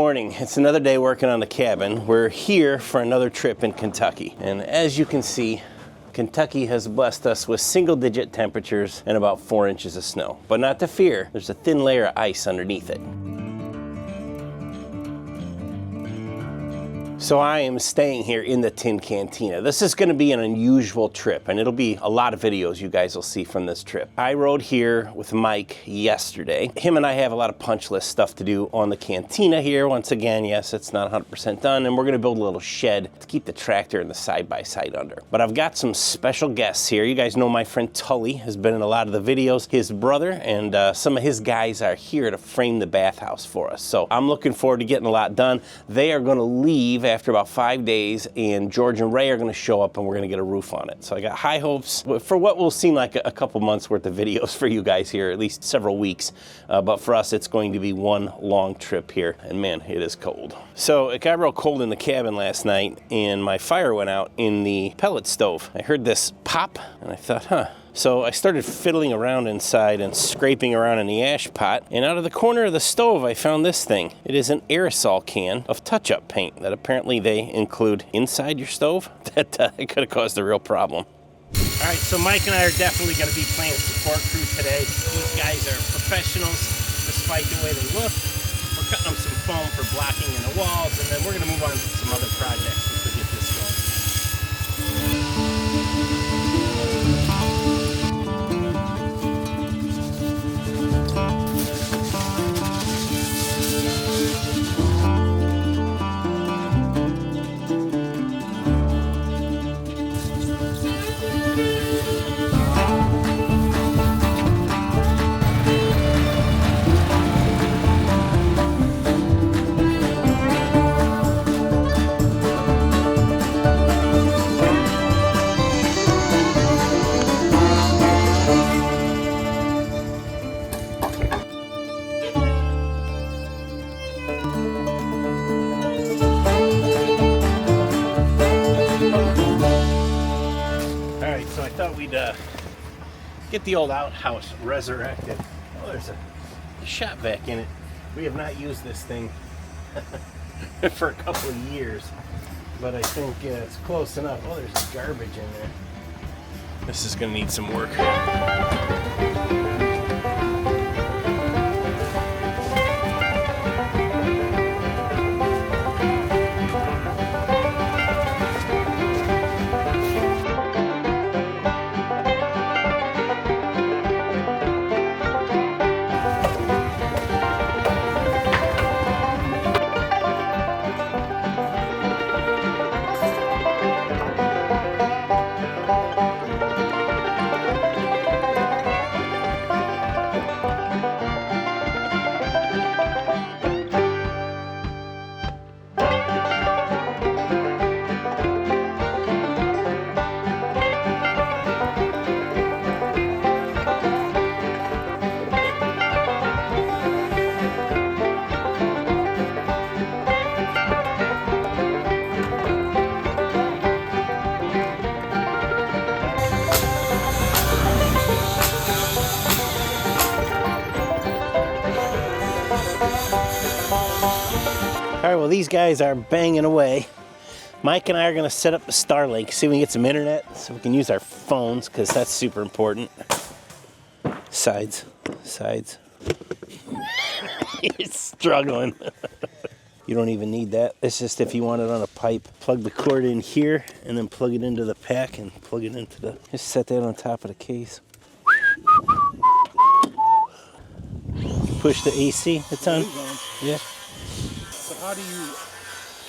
morning. It's another day working on the cabin. We're here for another trip in Kentucky. And as you can see, Kentucky has blessed us with single-digit temperatures and about 4 inches of snow. But not to fear, there's a thin layer of ice underneath it. So I am staying here in the Tin Cantina. This is gonna be an unusual trip, and it'll be a lot of videos you guys will see from this trip. I rode here with Mike yesterday. Him and I have a lot of punch list stuff to do on the Cantina here. Once again, yes, it's not 100% done, and we're gonna build a little shed to keep the tractor and the side-by-side under. But I've got some special guests here. You guys know my friend Tully has been in a lot of the videos. His brother and some of his guys are here to frame the bathhouse for us. So I'm looking forward to getting a lot done. They are gonna leave after about 5 days, and George and Ray are going to show up and we're going to get a roof on it. So I got high hopes for what will seem like a couple months worth of videos for you guys here, at least several weeks. But for us, it's going to be one long trip here, and man, it is cold. So it got real cold in the cabin last night, and my fire went out in the pellet stove. I heard this pop, and I thought, huh. So I started fiddling around inside and scraping around in the ash pot, and out of the corner of the stove I found this thing. It is an aerosol can of touch-up paint that apparently they include inside your stove. That it could have caused a real problem. All right, so Mike and I are definitely going to be playing support crew today. These guys are professionals despite the way they look. We're cutting them some foam for blocking in the walls, and then we're going to move on to some other projects once we get this going. Get the old outhouse resurrected. Oh, there's a shop vac in it. We have not used this thing for a couple of years, but I think it's close enough. Oh, there's garbage in there. This is gonna need some work. All right, well, these guys are banging away. Mike and I are gonna set up the Starlink, see if we can get some internet so we can use our phones, because that's super important. Sides. He's struggling. You don't even need that. It's just if you want it on a pipe. Plug the cord in here and then plug it into the pack and plug it into the, just set that on top of the case. Push the AC, it's on? Yeah. So how do you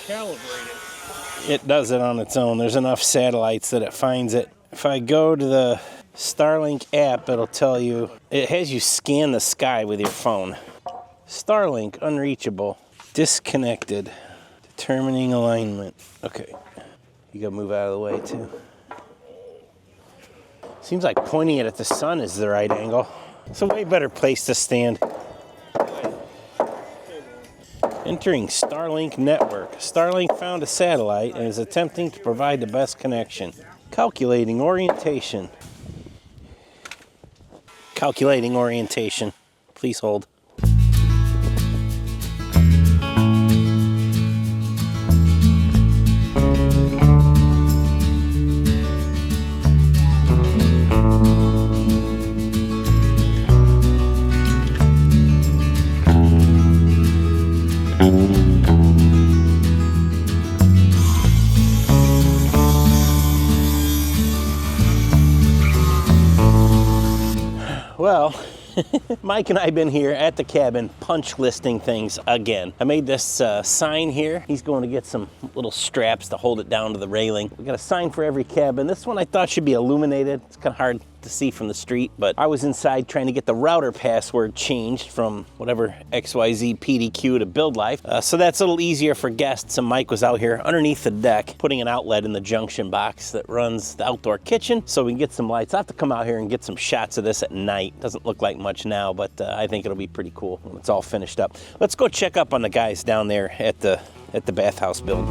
calibrate it? It does it on its own. There's enough satellites that it finds it. If I go to the Starlink app, it'll tell you, it has you scan the sky with your phone. Starlink unreachable, disconnected, determining alignment. Okay, you gotta move out of the way too. Seems like pointing it at the sun is the right angle. It's a way better place to stand. Entering Starlink network. Starlink found a satellite and is attempting to provide the best connection. Calculating orientation. Calculating orientation. Please hold. Well, Mike and I have been here at the cabin punch listing things again. I made this sign here. He's going to get some little straps to hold it down to the railing. We got a sign for every cabin. This one I thought should be illuminated. It's kind of hard to see from the street, but I was inside trying to get the router password changed from whatever XYZ PDQ to Build Life. So that's a little easier for guests. And Mike was out here underneath the deck putting an outlet in the junction box that runs the outdoor kitchen so we can get some lights. I have to come out here and get some shots of this at night. Doesn't look like much now, but I think it'll be pretty cool when it's all finished up. Let's go check up on the guys down there at the bathhouse build.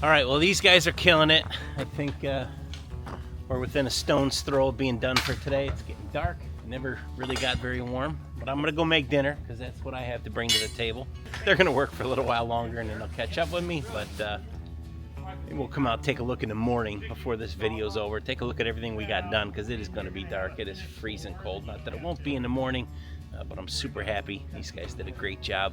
All right, well, these guys are killing it. I think we're within a stone's throw of being done for today. It's getting dark. Never really got very warm, but I'm gonna go make dinner because that's what I have to bring to the table. They're gonna work for a little while longer and then they'll catch up with me, but maybe we'll come out, take a look in the morning before this video's over, take a look at everything we got done because it is gonna be dark. It is freezing cold. Not that it won't be in the morning, but I'm super happy. These guys did a great job.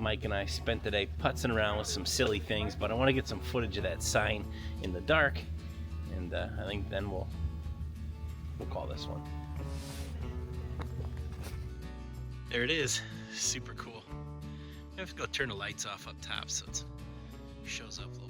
Mike and I spent the day putzing around with some silly things, but I want to get some footage of that sign in the dark, and I think then we'll call this one. There it is. Super cool. I have to go turn the lights off up top so it shows up a little